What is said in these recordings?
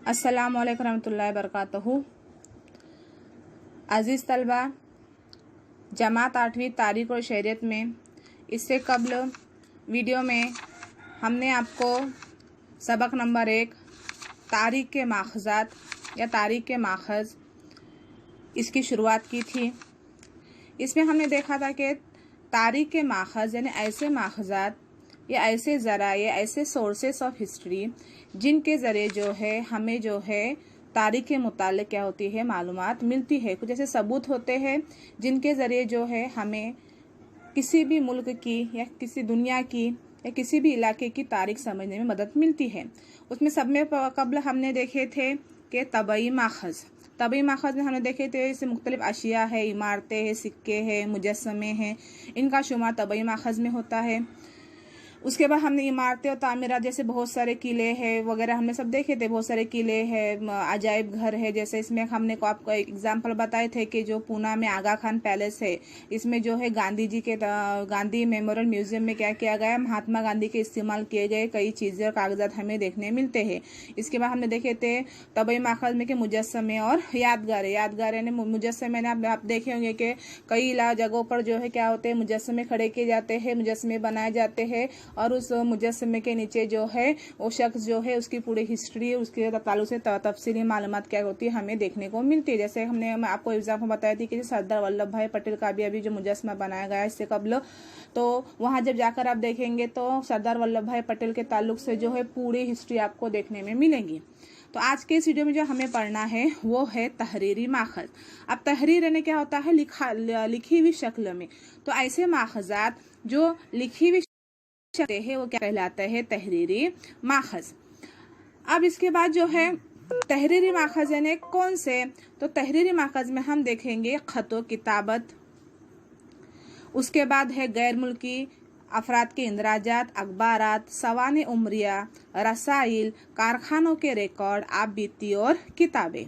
अस्सलाम वालेकुम रहमतुल्लाहि बरकातहू। अज़ीज़ तलबा, जमात 8वीं तारीख़ और शरीयत में इससे कबल वीडियो में हमने आपको सबक नंबर 1 तारीख़ के माखज़ात या तारीख़ के माखज़ इसकी शुरुआत की थी। इसमें हमने देखा था कि तारीख़ के माखज़ यानी ऐसे माखज़ात या ऐसे ज़राए ऐसे सोर्सेस ऑफ हिस्ट्री जिनके ज़रिए जो है हमें जो है तारीख़ के मुतालिक क्या होती है मालूमात मिलती है। कुछ ऐसे सबूत होते हैं जिनके ज़रिए जो है हमें किसी भी मुल्क की या किसी दुनिया की या किसी भी इलाके की तारीख़ समझने में मदद मिलती है। उसमें सब में कबल हमने देखे थे कि तबई माखज़ में हमने देखे थे इससे मुख्तलिफ अशिया है, इमारतें हैं, सिक्के हैं, मुजस्समे हैं, इनका शुमार तबई माखज़ में होता है। उसके बाद हमने इमारतें और तामीरात जैसे बहुत सारे किले हैं वगैरह हमने सब देखे थे। बहुत सारे किले हैं, अजायब घर है। जैसे इसमें हमने को आपको एक एग्जांपल बताए थे कि जो पूना में आगा खान पैलेस है, इसमें जो है गांधी जी के गांधी मेमोरियल म्यूजियम में क्या किया गया, महात्मा गांधी के इस्तेमाल किए गए कई चीज़ें और कागजात हमें देखने मिलते हैं। इसके बाद हमने देखे थे तबई माखज़ में के मुजस्समे और यादगार यानी मुजस्समे में आप देखे होंगे कि कई जगहों पर जो है क्या होते हैं मुजस्समे खड़े किए जाते हैं, मुजस्समे बनाए जाते हैं और उस मुजस्समे के नीचे जो है वो शख्स जो है उसकी पूरी हिस्ट्री उसके ताल्लुक से तफसीली मालूमात क्या होती है हमें देखने को मिलती है। जैसे हमने आपको एग्जाम्पल बताया थी कि सरदार वल्लभ भाई पटेल का भी अभी जो मुजस्समा बनाया गया है इससे कबल, तो वहाँ जब जाकर आप देखेंगे तो सरदार वल्लभ भाई पटेल के ताल्लुक से जो है पूरी हिस्ट्री आपको देखने में मिलेंगी। तो आज के इस वीडियो में जो हमें पढ़ना है वो है तहरीरी माखज़। अब तहरीर यानी क्या होता है लिखी हुई शक्ल में। तो ऐसे माखज़ात जो लिखी हुई है वो क्या कहलाता है तहरीरी माखज़। अब इसके बाद जो है तहरीरी माखज़ यानी कौन से, तो तहरीरी माखज़ में हम देखेंगे ख़त व किताबत, उसके बाद है गैर मुल्की अफराद के इंदराजात, अखबारात, सवाने उमरिया, रसाइल, कारखानों के रिकॉर्ड, आप बीती और किताबें।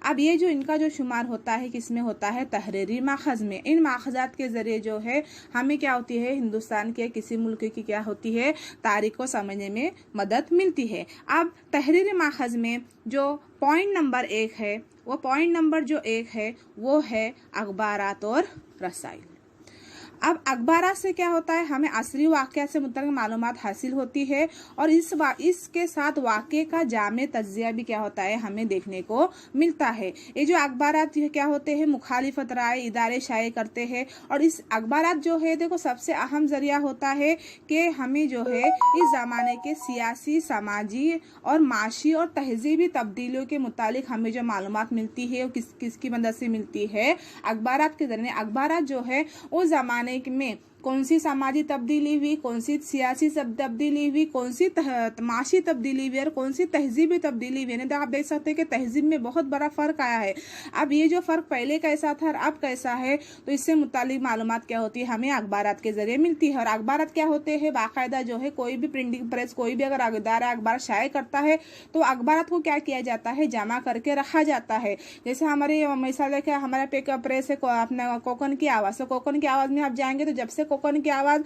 अब ये जो इनका जो शुमार होता है किसमें होता है तहरीरी माखज़ में। इन माखज़ात के ज़रिए जो है हमें क्या होती है हिंदुस्तान के किसी मुल्क की क्या होती है तारीख़ को समझने में मदद मिलती है। अब तहरीरी माखज़ में जो पॉइंट नंबर 1 है वो पॉइंट नंबर जो 1 है वो है अखबारात और रसाइल। अब अखबारात से क्या होता है हमें असली वाक़या से मुतल्लिक़ मालूमात हासिल होती है और इसके साथ वाक़े का जामे तज्ज़िया भी क्या होता है हमें देखने को मिलता है। ये जो अखबारात क्या होते हैं मुखालिफत राय इदारे शाये करते हैं और इस अखबारात जो है देखो सबसे अहम ज़रिया होता है कि हमें जो है इस ज़माने के सियासी, समाजी और माशी और तहज़ीबी तब्दीलियों के मुतालिक हमें जो मालूमात मिलती है वो किसकी मदद से मिलती है अखबारात के ज़रिए। अखबारात जो है उस ज़माने में कौन सी समाजी तब्दीली हुई, कौन सी सियासी तब्दीली हुई, कौन सी माशी तब्दीली हुई और कौन सी तहजीबी तब्दीली हुई। नहीं तो आप देख सकते हैं कि तहजीब में बहुत बड़ा फ़र्क आया है। अब ये जो फ़र्क पहले कैसा था और अब कैसा है तो इससे मुतालिक मालूमात क्या होती है हमें अखबारात के ज़रिए मिलती है। और अखबारात क्या होते हैं बाकायदा जो है कोई भी प्रिंटिंग प्रेस कोई भी अगर इदारा अखबार शाये करता है तो अखबारात को क्या किया जाता है जमा करके रखा जाता है। जैसे हमारे मिसाल है हमारा प्रेस है अपना कोकन की आवाज़, तो कोकन की आवाज़ में आप जाएंगे तो जब से कोकन की आवाज़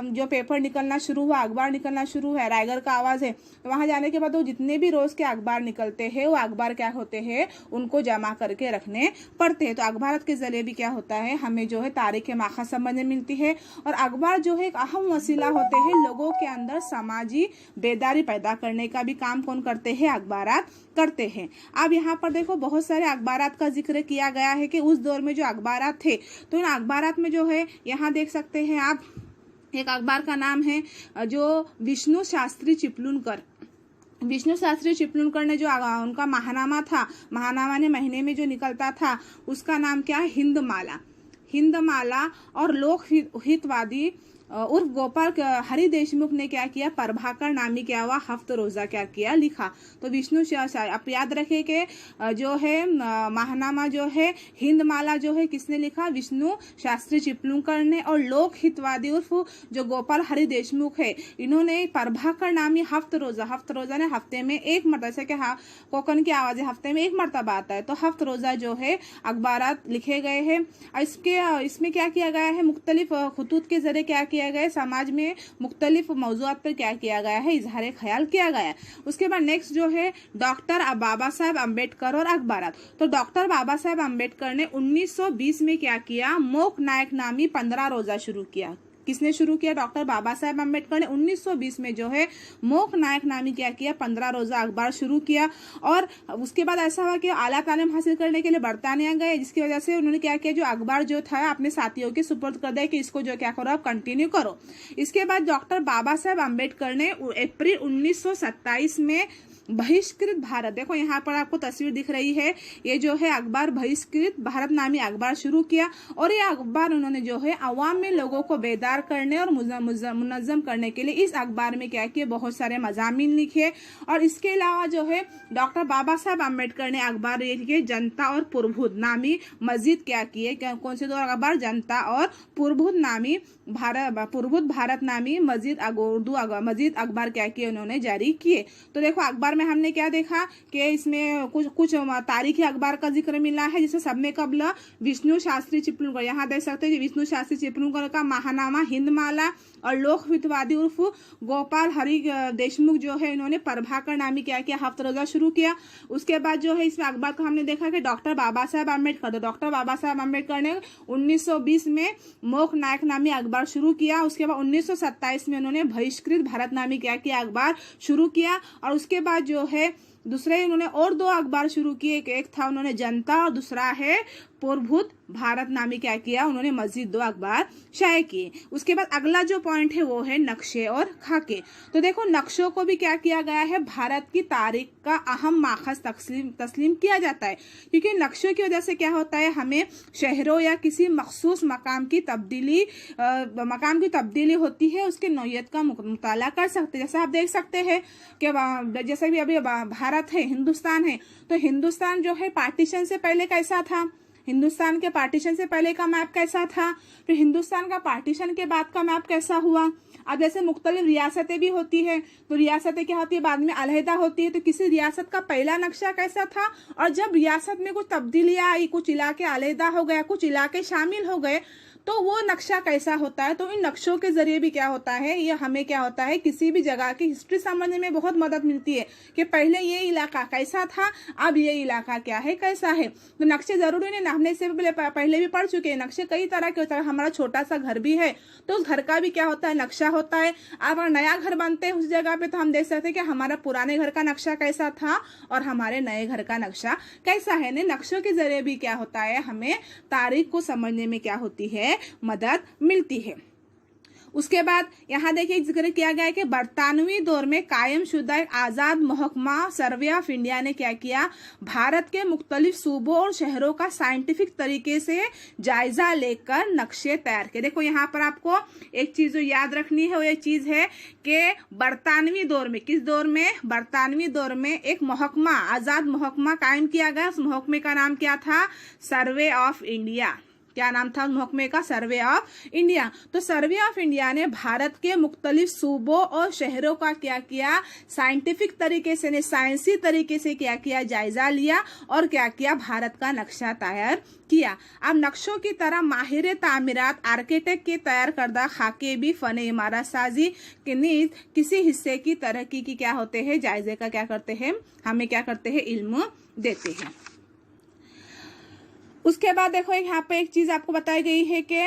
जो पेपर निकलना शुरू हुआ अखबार निकलना शुरू है रायगढ़ का आवाज़ है तो वहाँ जाने के बाद वो जितने भी रोज़ के अखबार निकलते हैं वो अखबार क्या होते हैं उनको जमा करके रखने पड़ते हैं। तो अखबार के ज़रिए भी क्या होता है हमें जो है तारीख़ माखज़ समझने मिलती है। और अखबार जो है एक अहम वसीला होते हैं लोगों के अंदर समाजी बेदारी पैदा करने का भी काम कौन करते हैं अखबारात करते हैं। अब यहाँ पर देखो बहुत सारे अखबारात का जिक्र किया गया है कि उस दौर में जो अखबारात थे तो इन अखबारात में जो है यहाँ देख सकते हैं आप एक अखबार का नाम है जो विष्णु शास्त्री चिपलुनकर ने जो उनका महानामा था, महानामा ने महीने में जो निकलता था उसका नाम क्या है हिंदमाला और लोक हितवादी उर्फ गोपाल हरि देशमुख ने क्या किया प्रभाकर नामी क्या हुआ हफ्त रोज़ा क्या किया लिखा। तो विष्णु आप याद रखें कि जो है महानामा जो है हिंदमाला जो है किसने लिखा विष्णु शास्त्री चिपलुनकर ने और लोक हितवादी उर्फ जो गोपाल हरि देशमुख है इन्होंने प्रभाकर नामी हफ्त रोज़ा ने हफ्ते में एक मरतबा से क्या कोकन की आवाज़ हफ्ते में एक मरतबा आता है तो हफ्त रोज़ा जो है अखबारात लिखे गए हैं। इसमें क्या किया गया है मुख्तलिफ खतूत के ज़रिए क्या किया किया गया है, समाज में मुख्तलिफ मौज़ूआत पर क्या किया गया है, इजहार ख्याल किया गया है। उसके बाद नेक्स्ट जो है डॉक्टर बाबा साहेब अम्बेडकर और अखबारात। तो डॉक्टर बाबा साहेब अम्बेडकर ने 1920 में क्या किया, मोक नायक नामी 15 रोजा शुरू किया। किसने शुरू किया? डॉक्टर बाबा साहेब अम्बेडकर ने 1920 में जो है मोक नायक नामी क्या किया, 15 रोजा अखबार शुरू किया। और उसके बाद ऐसा हुआ कि आला तालीम हासिल करने के लिए बरतानिया गए, जिसकी वजह से उन्होंने क्या किया, जो अखबार जो था अपने साथियों के सुपुर्द कर दिया कि इसको जो क्या करो आप कंटिन्यू करो। इसके बाद डॉक्टर बाबा साहेब अम्बेडकर ने अप्रैल 1927 में बहिष्कृत भारत, देखो यहाँ पर आपको तस्वीर दिख रही है, ये जो है अखबार बहिष्कृत भारत नामी अखबार शुरू किया। और ये अखबार उन्होंने जो है अवाम में लोगों को बेदार करने और मुनज़्ज़म करने के लिए इस अखबार में क्या किए, बहुत सारे मज़ामीन लिखे। और इसके अलावा जो है डॉक्टर बाबा साहब अम्बेडकर ने अखबार लिखे जनता और पुरबुद नामी मजीद क्या किए, कौन से दो अखबार, जनता और पुरबुद नामी पुरबुद भारत नामी मजीद उर्दू मजीद अखबार क्या किए, उन्होंने जारी किए। तो देखो अखबार में हमने क्या देखा कि इसमें कुछ तारीखी अखबार का जिक्र मिला है, जिसमें सब में कबल विष्णु शास्त्री चिपलूणकर, यहाँ देख सकते हैं विष्णु शास्त्री चिपलूणकर का महानामा हिंदमाला और लोकहितवादी उर्फ गोपाल हरि देशमुख जो है इन्होंने प्रभाकर नामी क्या किया, हफ्ता रोजा शुरू किया। उसके बाद जो है इसमें अखबार को हमने देखा कि डॉक्टर बाबा साहेब अम्बेडकर, तो डॉक्टर बाबा साहेब अम्बेडकर ने 1920 में मोक नायक नामी अखबार शुरू किया। उसके बाद 1927 में उन्होंने बहिष्कृत भारत नामी क्या किया, अखबार शुरू किया। और उसके बाद जो है दूसरे उन्होंने और दो अखबार शुरू किए, एक था उन्होंने जनता और दूसरा है पुरबुद भारत नामी क्या किया, उन्होंने मजीद दो अखबार शाये किए। उसके बाद अगला जो पॉइंट है वो है नक्शे और खाके। तो देखो नक्शों को भी क्या किया गया है, भारत की तारीख का अहम माखज तस्लीम किया जाता है, क्योंकि नक्शों की वजह से क्या होता है, हमें शहरों या किसी मखसूस मकाम की तब्दीली होती है, उसके नौयत का मुताला कर सकते हैं। जैसा आप देख सकते हैं कि जैसे भी अभी भारत है, हिंदुस्तान है, तो हिंदुस्तान जो है पार्टीशन से पहले कैसा था, हिंदुस्तान के पार्टीशन से पहले का मैप कैसा था, फिर हिंदुस्तान का पार्टीशन के बाद का मैप कैसा हुआ। अब जैसे मुख्तलिफ रियासतें भी होती है, तो रियासतें क्या होती है, बाद में अलहदा होती है, तो किसी रियासत का पहला नक्शा कैसा था, और जब रियासत में कुछ तब्दीलियां आई, कुछ इलाके अलहदा हो गया, कुछ इलाके शामिल हो गए, तो वो नक्शा कैसा होता है। तो इन नक्शों के जरिए भी क्या होता है, ये हमें क्या होता है, किसी भी जगह की हिस्ट्री समझने में बहुत मदद मिलती है कि पहले ये इलाका कैसा था, अब ये इलाका क्या है, कैसा है। तो नक्शे जरूरी नहीं, हमने इससे पहले भी पढ़ चुके हैं, नक्शे कई तरह के होता है। हमारा छोटा सा घर भी है तो उस घर का भी क्या होता है, नक्शा होता है। अब नया घर बनते हैं उस जगह पे, तो हम देख सकते हैं कि हमारा पुराने घर का नक्शा कैसा था और हमारे नए घर का नक्शा कैसा है। नक्शों के जरिए भी क्या होता है, हमें तारीख को समझने में क्या होती है, मदद मिलती है। उसके बाद यहाँ देखिए जिक्र किया गया है कि बरतानवी दौर में कायम शुदा एक आज़ाद महकमा सर्वे ऑफ इंडिया ने क्या किया, भारत के मुख्तलिफ सूबों और शहरों का साइंटिफिक तरीके से जायजा लेकर नक्शे तैयार किए। देखो यहाँ पर आपको एक चीज जो याद रखनी है वो ये चीज है कि बरतानवी दौर में, किस दौर में, बरतानवी दौर में एक महकमा, आज़ाद महकमा कायम किया गया। उस महकमे का नाम क्या था, सर्वे ऑफ इंडिया। क्या नाम था महकमे का, सर्वे ऑफ इंडिया। तो सर्वे ऑफ इंडिया ने भारत के मुख्तलिफ सूबों और शहरों का क्या किया, साइंटिफिक तरीके से, साइंसी तरीके से क्या किया, जायजा लिया और क्या किया, भारत का नक्शा तैयार किया। अब नक्शों की तरह माहिर तामीरात आर्किटेक्ट के तैयार करदा खाके भी फन इमारत साजी के नीज किसी हिस्से की तरक्की की क्या होते हैं, जायजे का क्या करते हैं, हमें क्या करते हैं, इल्म देते हैं। उसके बाद देखो यहाँ पे एक चीज आपको बताई गई है कि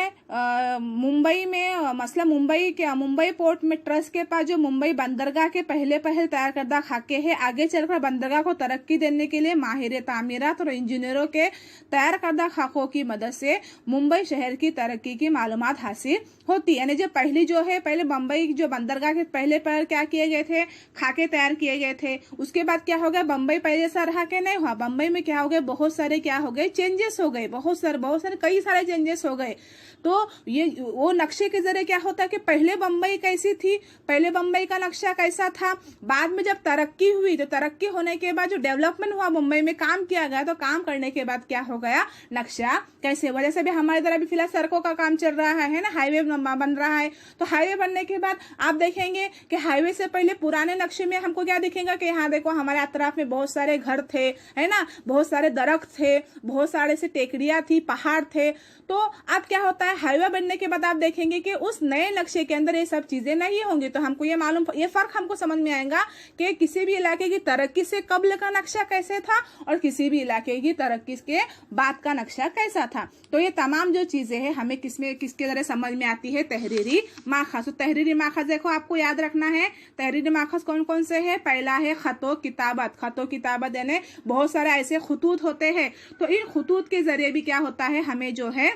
मुंबई में मसला मुंबई पोर्ट में ट्रस्ट के पास जो मुंबई बंदरगाह के पहले तैयार करदा खाके है, आगे चलकर बंदरगाह को तरक्की देने के लिए माहिर तामीरात और इंजीनियरों के तैयार करदा खाकों की मदद से मुंबई शहर की तरक्की की मालूमात हासिल होती है। यानी जो पहले मुंबई जो बंदरगाह के पहले पर क्या किए गए थे, खाके तैयार किए गए थे। उसके बाद क्या हो गया, बम्बई पहले जैसा रहा कि नहीं हुआ, बम्बई में क्या हो गए, बहुत सारे क्या हो गए, चेंजेस हो गए, बहुत सारे कई सारे चेंजेस हो गए। तो ये वो नक्शे के जरिए क्या होता है कि पहले बम्बई कैसी थी, पहले बम्बई का नक्शा कैसा था, बाद में जब तरक्की हुई तो तरक्की होने के बाद जो डेवलपमेंट हुआ, मुंबई में काम किया गया, तो काम करने के बाद क्या हो गया, नक्शा कैसे हुआ। जैसे भी हमारे इधर अभी फिलहाल सड़कों का काम चल रहा है ना, हाईवे बन रहा है, तो हाईवे बनने के बाद आप देखेंगे कि हाईवे से पहले पुराने नक्शे में हमको क्या दिखेगा कि यहाँ देखो हमारे अतराफ में बहुत सारे घर थे, है ना, बहुत सारे दरख्त थे, बहुत सारे से टेकड़ियाँ थी, पहाड़ थे। तो अब क्या होता है, हाईवे बनने के बाद आप देखेंगे कि उस नए नक्शे के अंदर ये सब चीज़ें नहीं होंगी। तो हमको ये फ़र्क हमको समझ में आएगा कि किसी भी इलाके की तरक्की से कब्ल का नक्शा कैसे था और किसी भी इलाके की तरक्की के बाद का नक्शा कैसा था। तो ये तमाम जो चीज़ें हैं हमें किसके ज़रिए समझ में आती है, तहरीरी माखज़। तो तहरीरी माखज़ देखो आपको याद रखना है, तहरीरी माखज़ कौन कौन से है। पहला है ख़तो किताबत। ख़तो किताबत यानी बहुत सारे ऐसे खुतूत होते हैं, तो इन खुतूत के ज़रिए भी क्या होता है, हमें जो है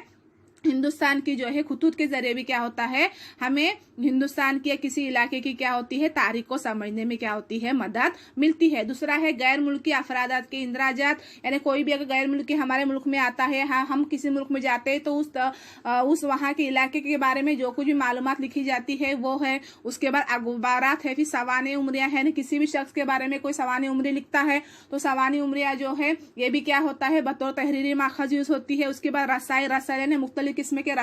हिंदुस्तान की जो है खुतूत के जरिए भी क्या होता है, हमें हिंदुस्तान की या किसी इलाके की क्या होती है, तारीख को समझने में क्या होती है, मदद मिलती है। दूसरा है गैर मुल्की अफरादात के इंदराजात, यानी कोई भी अगर गैर मुल्की हमारे मुल्क में आता है, हाँ हम किसी मुल्क में जाते हैं तो उस वहाँ के इलाके के बारे में जो कुछ भी मालूमात लिखी जाती है वो है। उसके बाद अखबारात है, फिर सवाने उम्रिया है, किसी भी शख्स के बारे में कोई सवाने उम्री लिखता है तो सवानी उम्रिया जो है ये भी क्या होता है, बतौर तहरीरी माखज़ यूज़ होती है। उसके बाद रसायल यानी मुख्तलिफ किस्म के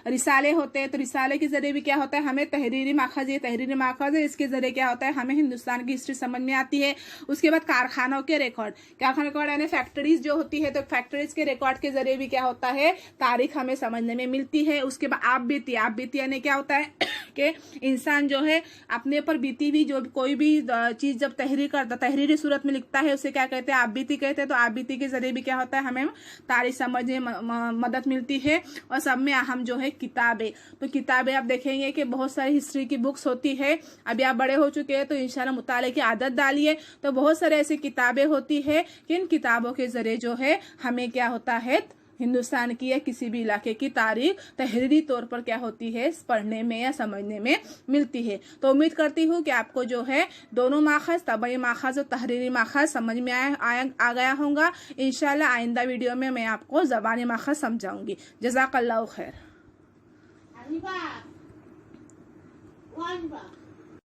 रिसाले होते हैं, तो रिसाले के जरिए भी क्या होता है, हमें तहरीरी माखज़, ये तहरीरी माखज़ है, इसके जरिए क्या होता है, हमें हिंदुस्तान की हिस्ट्री समझ में आती है। उसके बाद कारखानों के रिकॉर्ड, कारखानों के यानी फैक्ट्रीज जो होती है, तो फैक्ट्रीज के रिकॉर्ड के जरिए भी क्या होता है, तारीख हमें समझने में मिलती है। उसके बाद आप बीती यानी क्या होता है कि इंसान जो है अपने पर बीती हुई जो कोई भी चीज़ जब तहरीरी सूरत में लिखता है उसे क्या कहते हैं, आप बीती कहते हैं। तो आप बीती के जरिए भी क्या होता है, हमें तारीख समझने में मदद मिलती है। और सब में अहम जो है किताबें, तो किताबें आप देखेंगे कि बहुत सारी हिस्ट्री की बुक्स होती है। अभी आप बड़े हो चुके हैं तो इंशाल्लाह मुताले की आदत डालिए, तो बहुत सारे ऐसी किताबें होती है कि इन किताबों के जरिए जो है हमें क्या होता है, हिंदुस्तान की या किसी भी इलाके की तारीख तहरीरी तौर पर क्या होती है, पढ़ने में या समझने में मिलती है। तो उम्मीद करती हूँ कि आपको जो है दोनों माखज़, तबई माखज़ और तहरीरी माखज़ समझ में आ गया होगा। इंशाल्लाह आइंदा वीडियो में मैं आपको ज़बानी माखज़ समझाऊंगी। जज़ाकल्लाहु खैर।